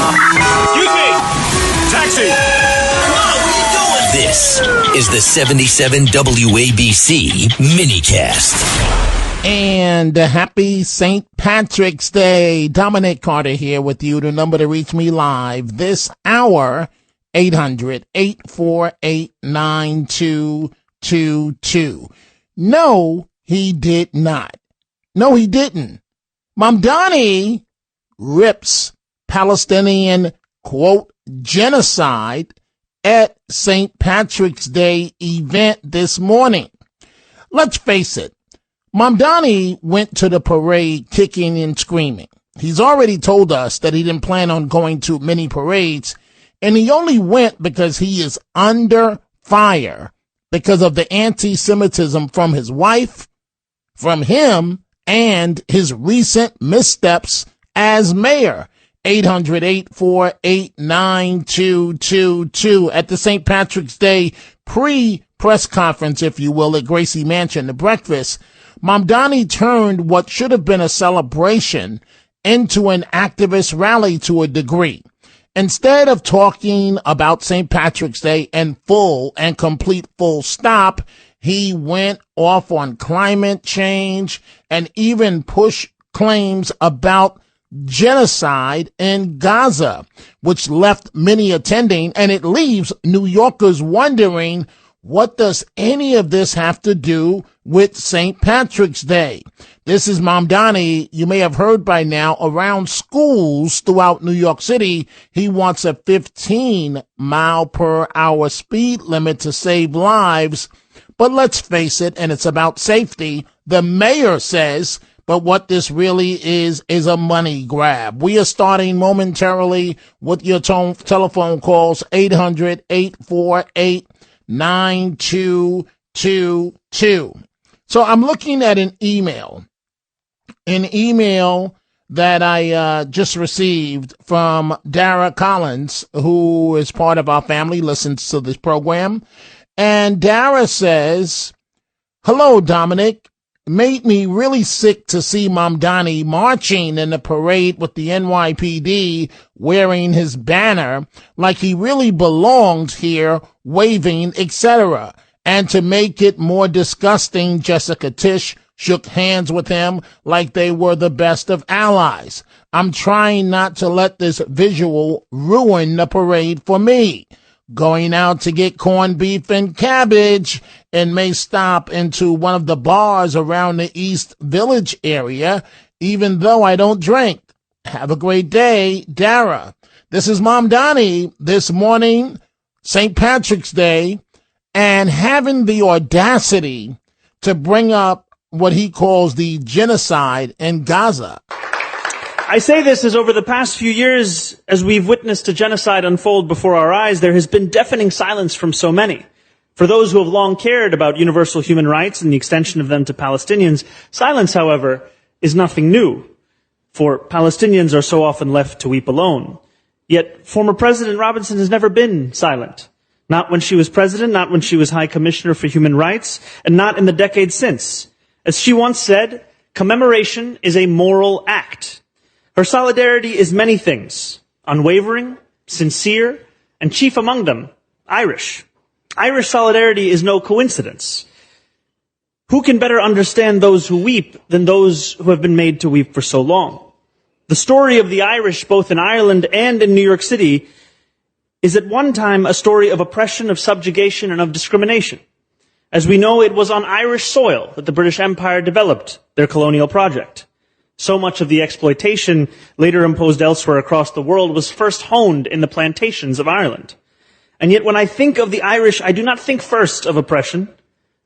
Excuse me! Taxi! Come on, what are you doing? This is the 77 WABC minicast. And happy St. Patrick's Day. Dominic Carter here with you. The number to reach me live this hour, 800-848-9222. No, he did not. No, he didn't. Mamdani rips Palestinian, quote, genocide at St. Patrick's Day event this morning. Let's face it. Mamdani went to the parade kicking and screaming. He's already told us that he didn't plan on going to many parades, and he only went because he is under fire because of the anti-Semitism from his wife, from him, and his recent missteps as mayor. 800-848-9222 at the St. Patrick's Day pre-press conference, if you will, at Gracie Mansion, the breakfast. Mamdani turned what should have been a celebration into an activist rally to a degree. Instead of talking about St. Patrick's Day and full and complete full stop, he went off on climate change and even pushed claims about genocide in Gaza, which left many attending, and it leaves New Yorkers wondering, what does any of this have to do with St. Patrick's Day? This is Mamdani. You may have heard by now, around schools throughout New York City, he wants a 15-mile-per-hour speed limit to save lives. But let's face it, and it's about safety, the mayor says, but what this really is a money grab. We are starting momentarily with your telephone calls, 800-848-9222. So I'm looking at an email that I just received from Dara Collins, who is part of our family, listens to this program. And Dara says, hello, Dominic. Made me really sick to see Mamdani marching in the parade with the NYPD wearing his banner like he really belonged here, waving, etc. And to make it more disgusting, Jessica Tisch shook hands with him like they were the best of allies. I'm trying not to let this visual ruin the parade for me. Going out to get corned beef and cabbage and may stop into one of the bars around the East Village area, even though I don't drink. Have a great day, Dara. This is Mamdani this morning, St. Patrick's Day, and having the audacity to bring up what he calls the genocide in Gaza. I say this as over the past few years, as we've witnessed a genocide unfold before our eyes, there has been deafening silence from so many. For those who have long cared about universal human rights and the extension of them to Palestinians, silence, however, is nothing new. For Palestinians are so often left to weep alone. Yet former President Robinson has never been silent. Not when she was president, not when she was High Commissioner for Human Rights, and not in the decades since. As she once said, commemoration is a moral act. Her solidarity is many things: unwavering, sincere, and chief among them, Irish. Irish solidarity is no coincidence. Who can better understand those who weep than those who have been made to weep for so long? The story of the Irish, both in Ireland and in New York City, is at one time a story of oppression, of subjugation, and of discrimination. As we know, it was on Irish soil that the British Empire developed their colonial project. So much of the exploitation later imposed elsewhere across the world was first honed in the plantations of Ireland. And yet when I think of the Irish, I do not think first of oppression.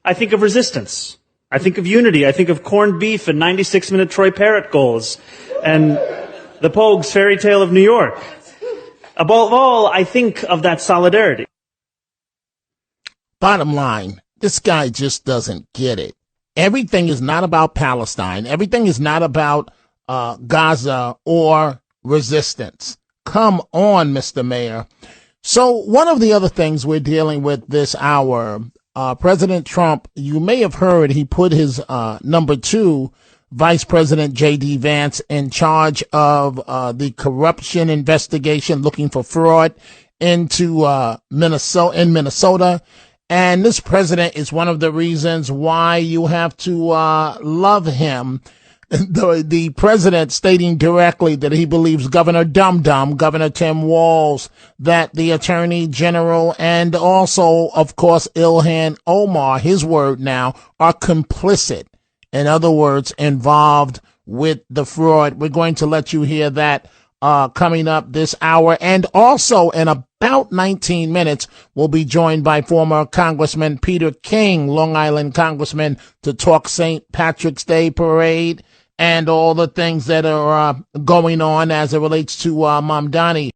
I think of resistance. I think of unity. I think of corned beef and 96-minute Troy Parrott goals and the Pogues fairy tale of New York. Above all, I think of that solidarity. Bottom line, this guy just doesn't get it. Everything is not about Palestine. Everything is not about Gaza or resistance. Come on, Mr. Mayor. So one of the other things we're dealing with this hour, President Trump, you may have heard he put his number 2 Vice President J.D. Vance in charge of the corruption investigation looking for fraud into Minnesota. And this president is one of the reasons why you have to love him. The president stating directly that he believes Governor Governor Tim Walz, that the Attorney General, and also, of course, Ilhan Omar, his word now, are complicit. In other words, involved with the fraud. We're going to let you hear that coming up this hour. And also in about 19 minutes, we'll be joined by former Congressman Peter King, Long Island Congressman, to talk St. Patrick's Day Parade and all the things that are going on as it relates to Mamdani.